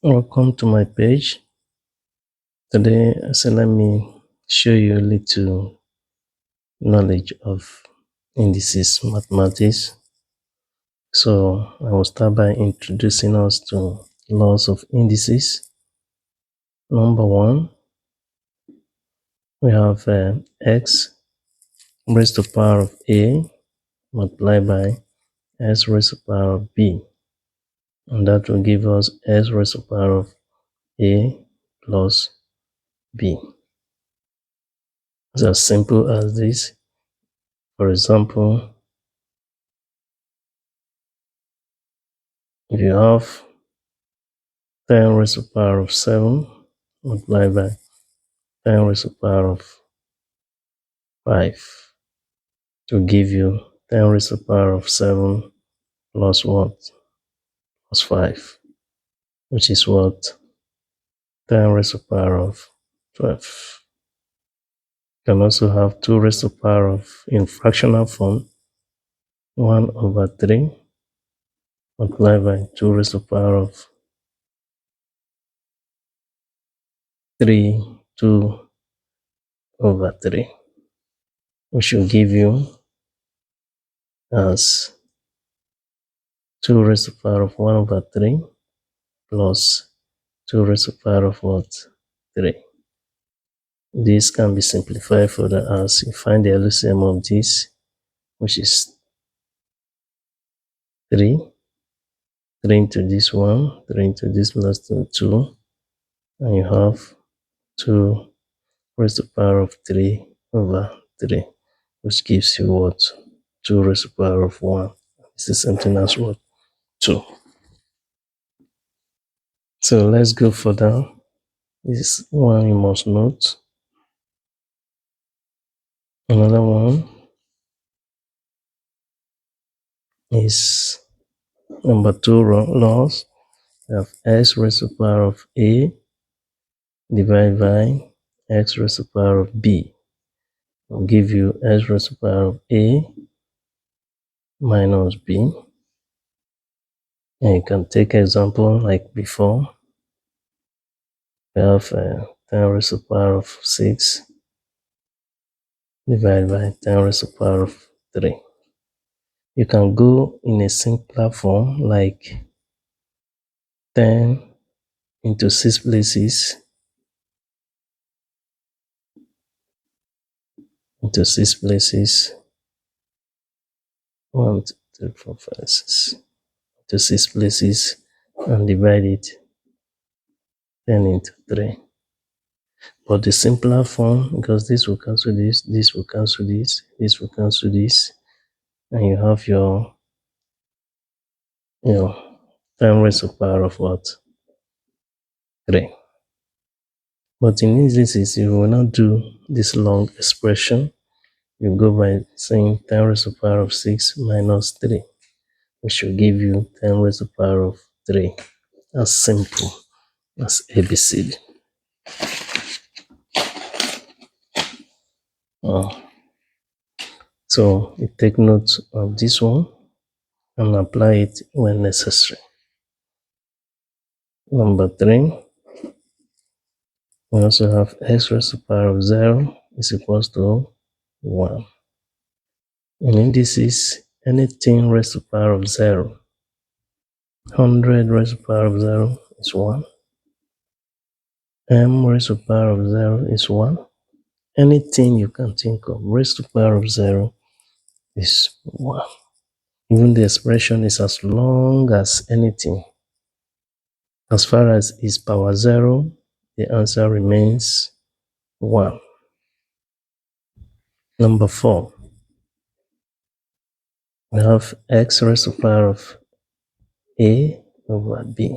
Welcome to my page. Today, let me show you a little knowledge of indices mathematics. So I will start by introducing us to laws of indices. Number one, we have x raised to the power of a multiplied by s raised to the power of b. And that will give us s raised to the power of a plus b. It's as simple as this. For example, if you have 10 raised to the power of 7 multiplied by 10 raised to the power of 5 to give you 10 raised to the power of 7 plus what? Plus 5, which is what? 10 raised to the power of 12. You can also have 2 raised to the power of, in fractional form, 1 over 3 multiplied by 2 raised to the power of 3, 2 over 3, which will give you as 2 raised to the power of 1 over 3 plus 2 raised to the power of what? 3. This can be simplified further as you find the LCM of this, which is 3. 3 into this 1, 3 into this plus 2, and you have 2 raised to the power of 3 over 3, which gives you what? 2 raised to the power of 1. It's the same thing as what? 2. So let's go further. This one you must note. Another one is number 2 laws. We have x raised to the power of a divided by x raised to the power of b. I'll give you x raised to the power of a minus b. And you can take example like before. We have 10 raised to the power of 6 divided by 10 raised to the power of 3. You can go in a simpler form like 10 into 6 places into 6 places. 1, 2, 3, 4, 5, 6 to 6 places and divide it 10 into 3. But the simpler form, because this will cancel this, this will cancel this, this will cancel this, and you have your 10 raised to the power of what? 3. But in indices, you will not do this long expression. You go by saying 10 raised to the power of 6 minus 3, which will give you 10 raised to the power of 3. As simple as ABCD. So you take note of this one and apply it when necessary. Number 3, we also have x raised to the power of 0 is equals to 1. In indices, anything raised to the power of 0, 100 raised to the power of 0 is 1. M raised to the power of 0 is 1. Anything you can think of raised to the power of 0 is 1. Even the expression is as long as anything. As far as is power 0, the answer remains 1. Number 4, we have x raised to the power of a over b.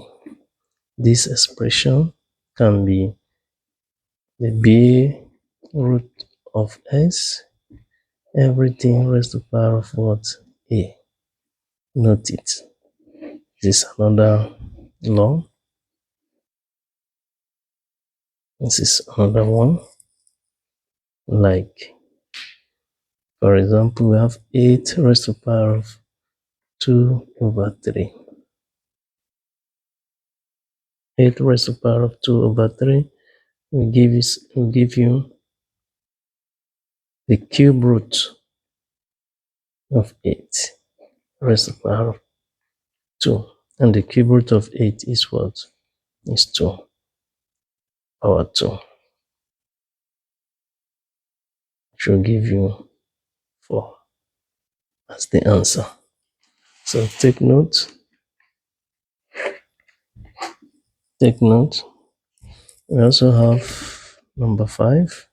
This expression can be the b root of x, everything raised to the power of what? A. Note it. This is another law. This is another one. Like, for example, we have 8 raised to the power of 2 over 3. 8 raised to the power of 2 over 3 will give you the cube root of 8 raised to the power of 2. And the cube root of 8 is what? Is 2 power 2. Which will give you 4 as the answer. So take note. Take note. We also have number 5.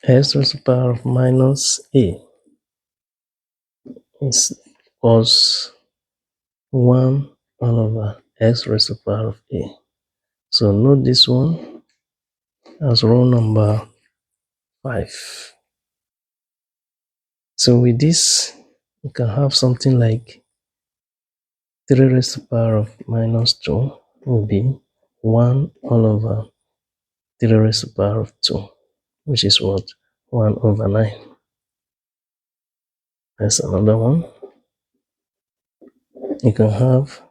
S raised to the power of minus a is equals 1 all over x raised to the power of a. So note this one as row number 5. So with this, you can have something like 3 raised to the power of minus 2 will be 1 all over 3 raised to the power of 2, which is what? 1 over 9. That's another one. You can have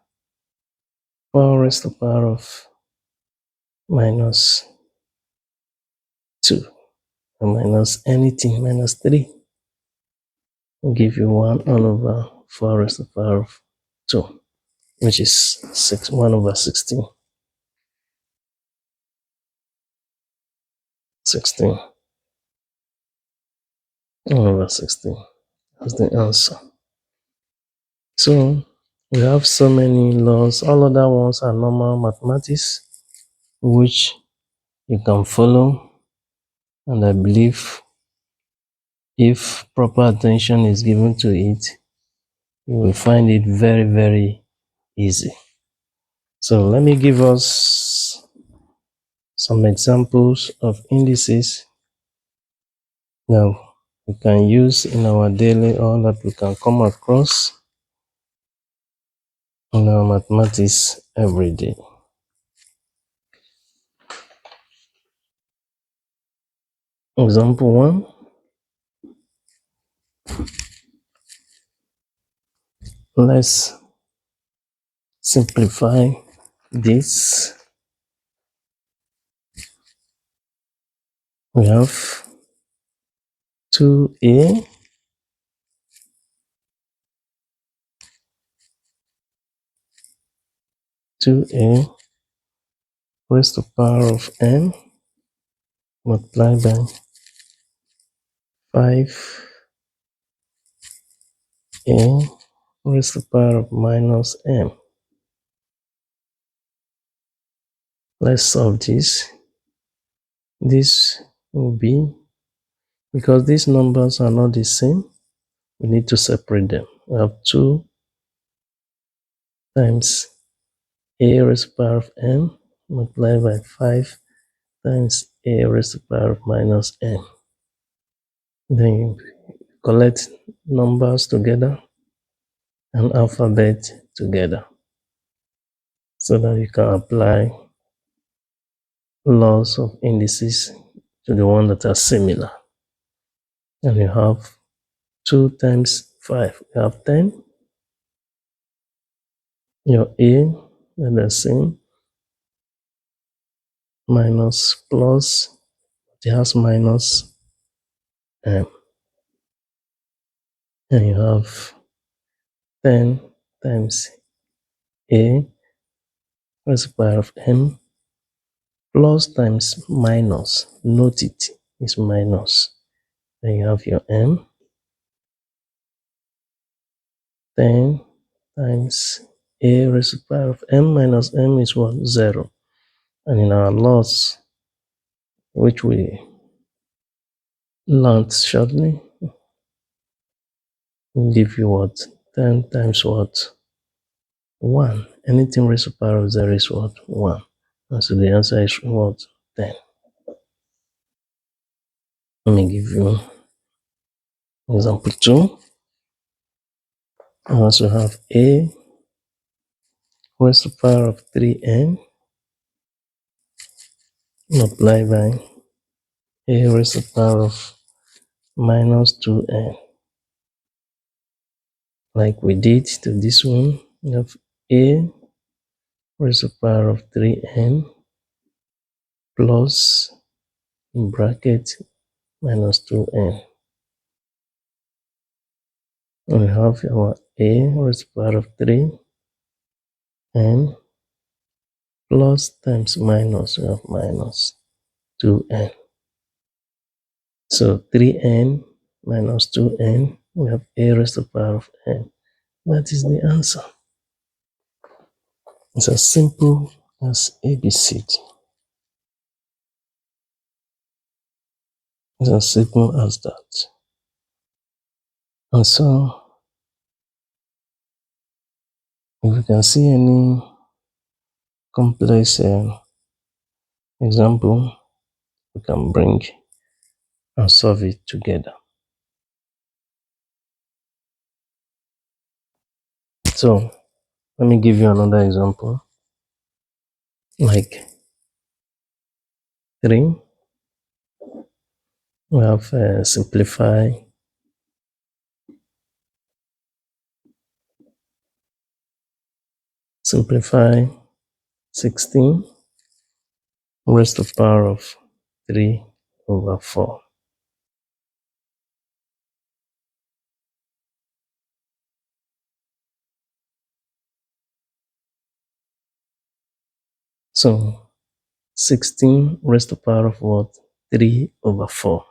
4 raised to the power of minus 2 or minus anything, minus 3 will give you 1 all over 4 raised to the power of 2, which is 1 over 16. 16. 1 over 16. That's the answer. So we have so many laws. All other ones are normal mathematics, which you can follow. And I believe if proper attention is given to it, you will find it very, very easy. So let me give us some examples of indices that we can use in our daily, or that we can come across in our mathematics every day. Example 1. Let's simplify this. We have 2a raised to the power of n multiplied by 5a raised to the power of minus m. Let's solve this. This will be, because these numbers are not the same, we need to separate them. We have 2 times a raised to the power of n multiplied by 5 times a raised to the power of minus n. Then you collect numbers together and alphabet together so that you can apply laws of indices to the one that are similar. And you have 2 times 5, you have 10. Your a, and the same, minus plus, it has minus m. And you have 10 times a raised to the power of m plus times minus. Note it is minus. Then you have your m. 10 times a raised to the power of m minus m is what? 0. And in our laws, which we learned shortly, will give you what? 10 times what? 1. Anything raised to the power of 0 is what? 1. And so the answer is what? 10. Let me give you example 2. I also have a raised to the power of 3n multiplied by a raised to the power of minus 2n. Like we did to this one, we have a raised to the power of 3n plus in bracket minus 2n. And we have our a raised to the power of 3n plus times minus, we have minus 2n. So 3n minus 2n, we have a raised to the power of n. That is the answer. It's as simple as ABCD. It's as simple as that. And so, if you can see any complex example, we can bring and solve it together. So, let me give you another example. Like 3, we have simplify simplify 16 raised to the power of 3 over 4. So 16 raised to the power of what? 3 over 4.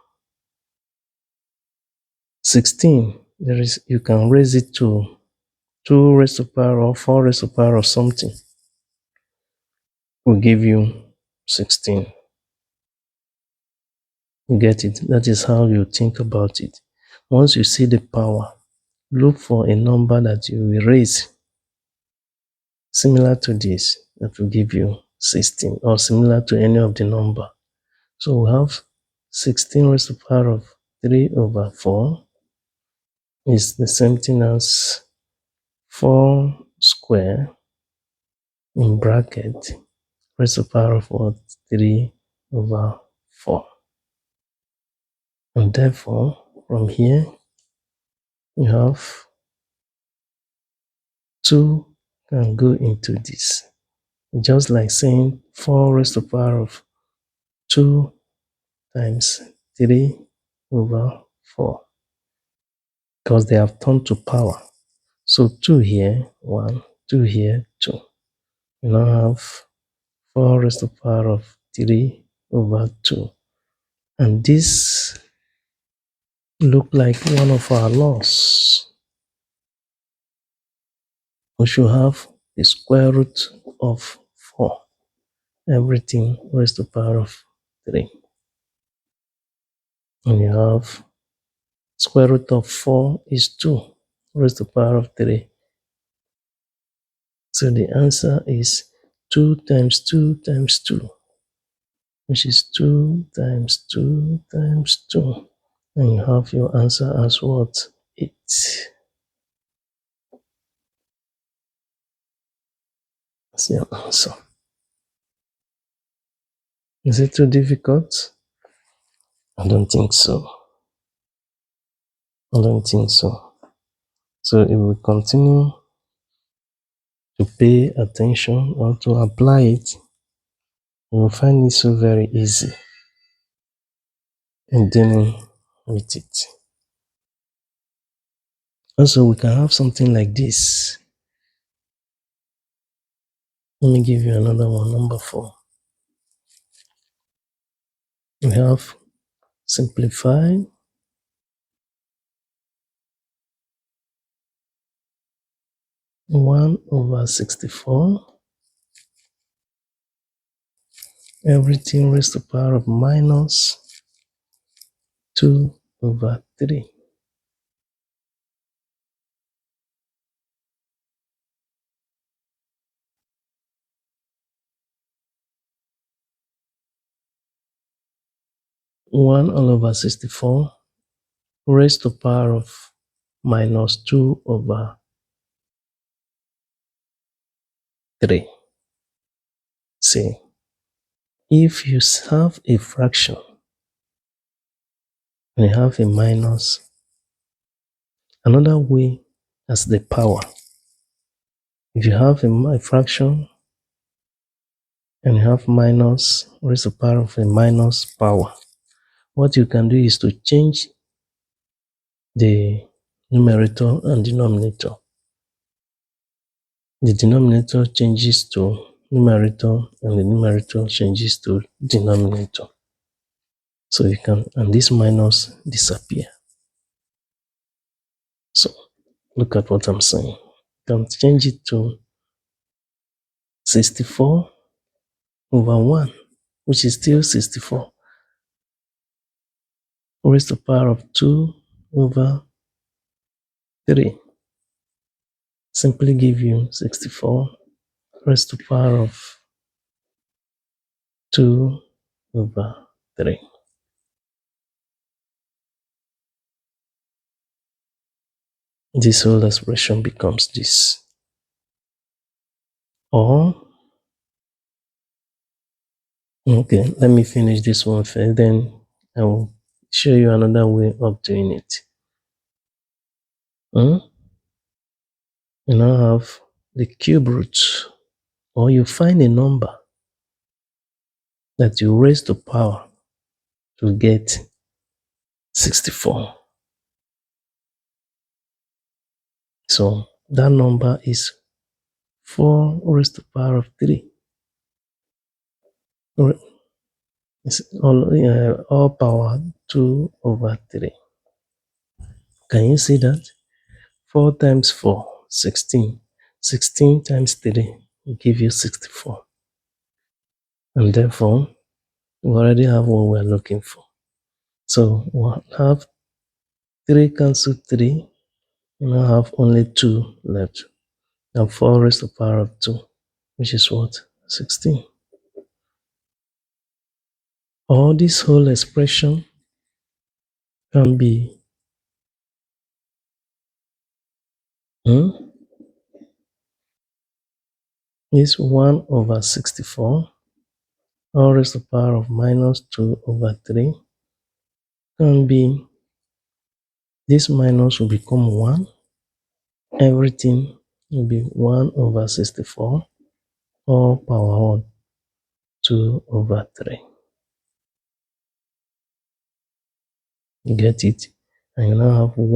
16, you can raise it to 2 raised to the power or 4 raised to the power of something. Will give you 16. You get it? That is how you think about it. Once you see the power, look for a number that you will raise similar to this, that will give you 16, or similar to any of the number. So we have 16 raised to the power of 3 over 4 is the same thing as 4 square in bracket raised to the power of what? 3 over 4. And therefore, from here, you have 2 can go into this. Just like saying 4 raised to the power of 2 times 3 over 4. Because they have turned to power. So 2 here, 1, 2 here, 2. You now have 4 raised to the power of 3 over 2. And this look like one of our laws. We should have the square root of 4. Everything raised to the power of 3. And you have square root of 4 is 2 raised to the power of 3. So the answer is 2 times 2 times 2, which is 2 times 2 times 2. And you have your answer as what? 8. That's your answer. Is it too difficult? I don't think so. I don't think so. So if we continue to pay attention or to apply it, you will find it so very easy in dealing with it. Also, we can have something like this. Let me give you another one, number 4. We have simplify 1 over 64, everything raised to the power of minus 2 over 3. One all over 64 raised to the power of minus 2 over 3. See, if you have a fraction and you have a minus, another way as the power. If you have a fraction and you have minus raised to the power of a minus power. What you can do is to change the numerator and denominator. The denominator changes to numerator and the numerator changes to denominator. So you can, and this minus disappear. So look at what I'm saying. You can change it to 64 over 1, which is still 64, raised to the power of 2 over 3. Simply give you 64 raised to the power of 2 over 3. This whole expression becomes this. Or, okay, let me finish this one first, then I will show you another way of doing it. You now have the cube root, or you find a number that you raise to power to get 64. So that number is 4 raised to the power of 3. It's all power 2 over 3. Can you see that? 4 times 4, 16. 16 times 3 will give you 64. And therefore, we already have what we're looking for. So we'll have 3 cancel 3. We now have only 2 left. And 4 raised to the power of 2, which is what? 16. Or this whole expression can be is 1 over 64, all raised to the power of minus 2 over 3, can be, this minus will become 1, everything will be 1 over 64, all power 2 over 3. You get it? And you now have 1